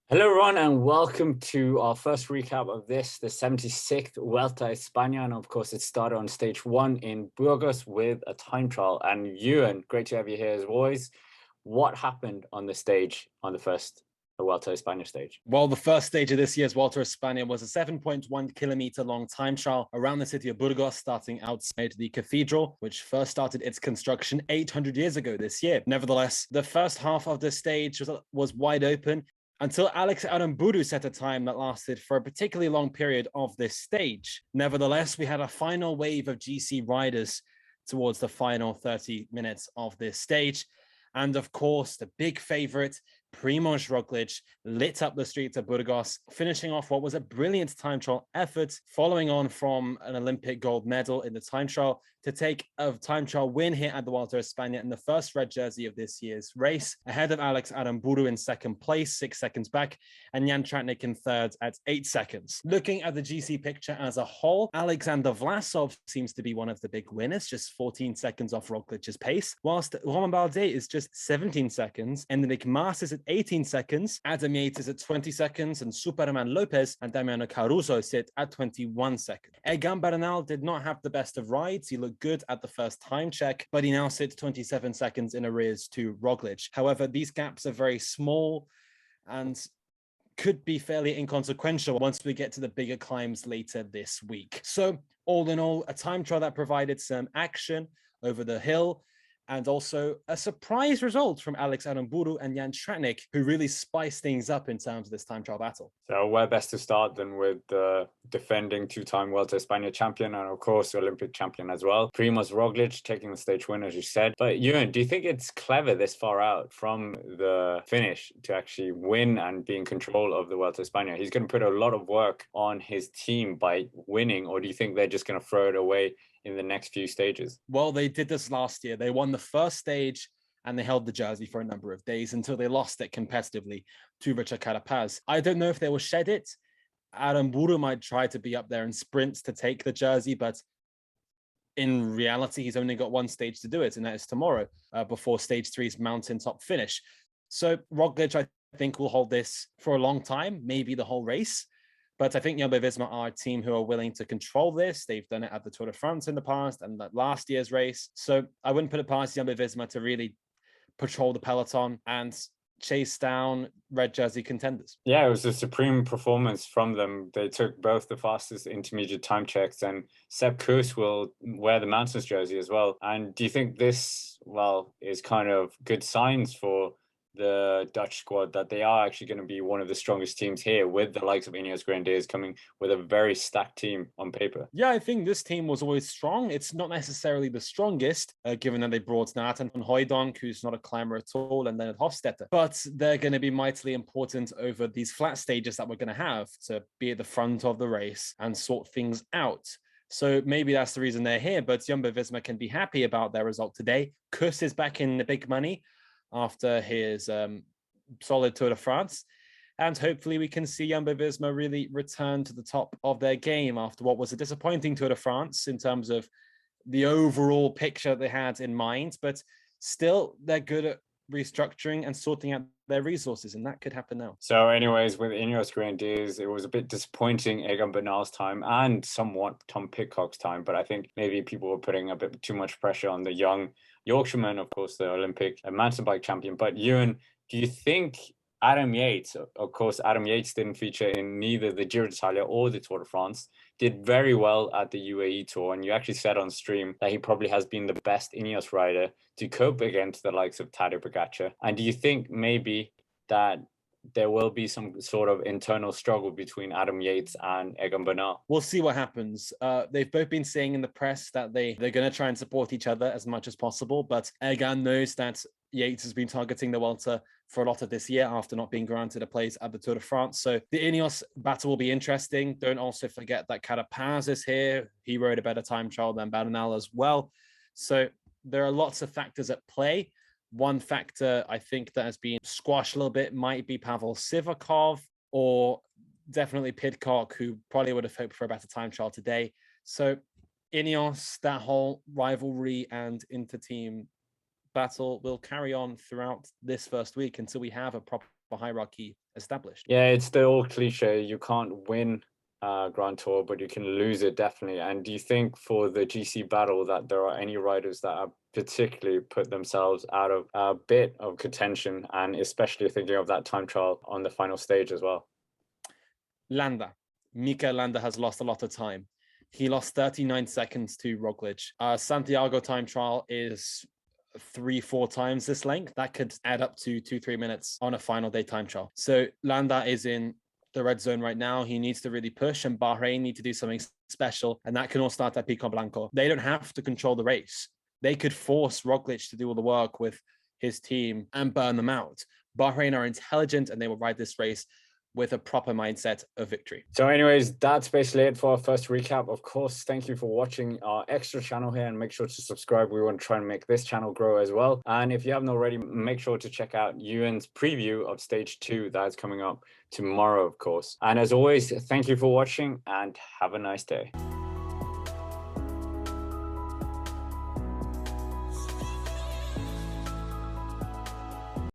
Hello, everyone, and welcome to our first recap of this, the 76th Vuelta España. And of course, it started on stage one in Burgos with a time trial. And Ewan, great to have you here as always. What happened on the stage on the first Vuelta España stage? Well, the first stage of this year's Vuelta España was a 7.1 kilometer long time trial around the city of Burgos, starting outside the cathedral, which first started its construction 800 years ago this year. Nevertheless, the first half of the stage was wide open until Alex Aramburu set a time that lasted for a particularly long period of this stage. Nevertheless, we had a final wave of GC riders towards the final 30 minutes of this stage. And of course, the big favorite, Primož Roglič, lit up the streets of Burgos, finishing off what was a brilliant time trial effort, following on from an Olympic gold medal in the time trial to take a time trial win here at the Vuelta España in the first red jersey of this year's race, ahead of Alex Aramburu in second place, 6 seconds back, and Jan Tratnik in third at 8 seconds. Looking at the GC picture as a whole, Alexander Vlasov seems to be one of the big winners, just 14 seconds off Roglic's pace, whilst Romain Bardet is just 17 seconds, and the Nick Mas is at 18 seconds, Adam Yates is at 20 seconds, and Superman Lopez and Damiano Caruso sit at 21 seconds. Egan Bernal did not have the best of rides. He looked good at the first time check, but he now sits 27 seconds in arrears to Roglič. However, these gaps are very small and could be fairly inconsequential once we get to the bigger climbs later this week. So all in all, a time trial that provided some action over the hill, and also a surprise result from Alex Aramburu and Jan Tratnik, who really spiced things up in terms of this time trial battle. So where best to start than with the defending two-time Vuelta España champion and, of course, Olympic champion as well, Primož Roglič taking the stage win, as you said. But Ewan, do you think it's clever this far out from the finish to actually win and be in control of the Vuelta España? He's going to put a lot of work on his team by winning, or do you think they're just going to throw it away in the next few stages? Well, they did this last year. They won the first stage and they held the jersey for a number of days until they lost it competitively to Richard Carapaz. I don't know if they will shed it. Aramburu might try to be up there in sprints to take the jersey, but in reality, he's only got one stage to do it, and that is tomorrow before stage 3's mountaintop finish. So Roglič, I think, will hold this for a long time, maybe the whole race. But I think Jumbo Visma are a team who are willing to control this. They've done it at the Tour de France in the past and that last year's race. So I wouldn't put it past Jumbo Visma to really patrol the peloton and chase down red jersey contenders. Yeah, it was a supreme performance from them. They took both the fastest intermediate time checks, and Sepp Kuss will wear the mountains jersey as well. And do you think this, is kind of good signs for the Dutch squad that they are actually going to be one of the strongest teams here, with the likes of Ineos Grenadiers coming with a very stacked team on paper? Yeah, I think this team was always strong. It's not necessarily the strongest, given that they brought Nathan van Hooijdonk, who's not a climber at all, and Leonard Hofstetter. But they're going to be mightily important over these flat stages that we're going to have to be at the front of the race and sort things out. So maybe that's the reason they're here, but Jumbo Visma can be happy about their result today. Kuss is back in the big money after his solid Tour de France. And hopefully we can see Jumbo Visma really return to the top of their game after what was a disappointing Tour de France in terms of the overall picture they had in mind. But still, they're good at restructuring and sorting out their resources, and that could happen now. So anyways, with Ineos Grenadiers, it was a bit disappointing, Egan Bernal's time and somewhat Tom Pidcock's time, but I think maybe people were putting a bit too much pressure on the young Yorkshireman, of course, the Olympic mountain bike champion. But Ewan, do you think Adam Yates, of course, Adam Yates didn't feature in neither the Giro d'Italia or the Tour de France, did very well at the UAE Tour, and you actually said on stream that he probably has been the best Ineos rider to cope against the likes of Tadej Pogačar. And do you think maybe that there will be some sort of internal struggle between Adam Yates and Egan Bernal? We'll see what happens. They've both been saying in the press that they're going to try and support each other as much as possible, but Egan knows that Yates has been targeting the Vuelta for a lot of this year after not being granted a place at the Tour de France. So the Ineos battle will be interesting. Don't also forget that Carapaz is here. He rode a better time trial than Bernal as well. So there are lots of factors at play. One factor I think that has been squashed a little bit might be Pavel Sivakov, or definitely Pidcock, who probably would have hoped for a better time trial today. So Ineos, that whole rivalry and inter-team battle will carry on throughout this first week until we have a proper hierarchy established. Yeah, it's the old cliche. You can't win Grand Tour, but you can lose it definitely. And do you think for the GC battle that there are any riders that have particularly put themselves out of a bit of contention, and especially thinking of that time trial on the final stage as well? Mikel Landa has lost a lot of time. He lost 39 seconds to Roglič. Santiago time trial is 3-4 times this length. That could add up to 2-3 minutes on a final day time trial. So Landa is in the red zone right now. He needs to really push, and Bahrain need to do something special, and that can all start at Pico Blanco. They don't have to control the race. They could force Roglič to do all the work with his team and burn them out. Bahrain are intelligent, and they will ride this race with a proper mindset of victory. So anyways, that's basically it for our first recap. Of course, thank you for watching our extra channel here, and make sure to subscribe. We want to try and make this channel grow as well. And if you haven't already, make sure to check out Ewan's preview of stage 2 that's coming up tomorrow, of course. And as always, thank you for watching and have a nice day.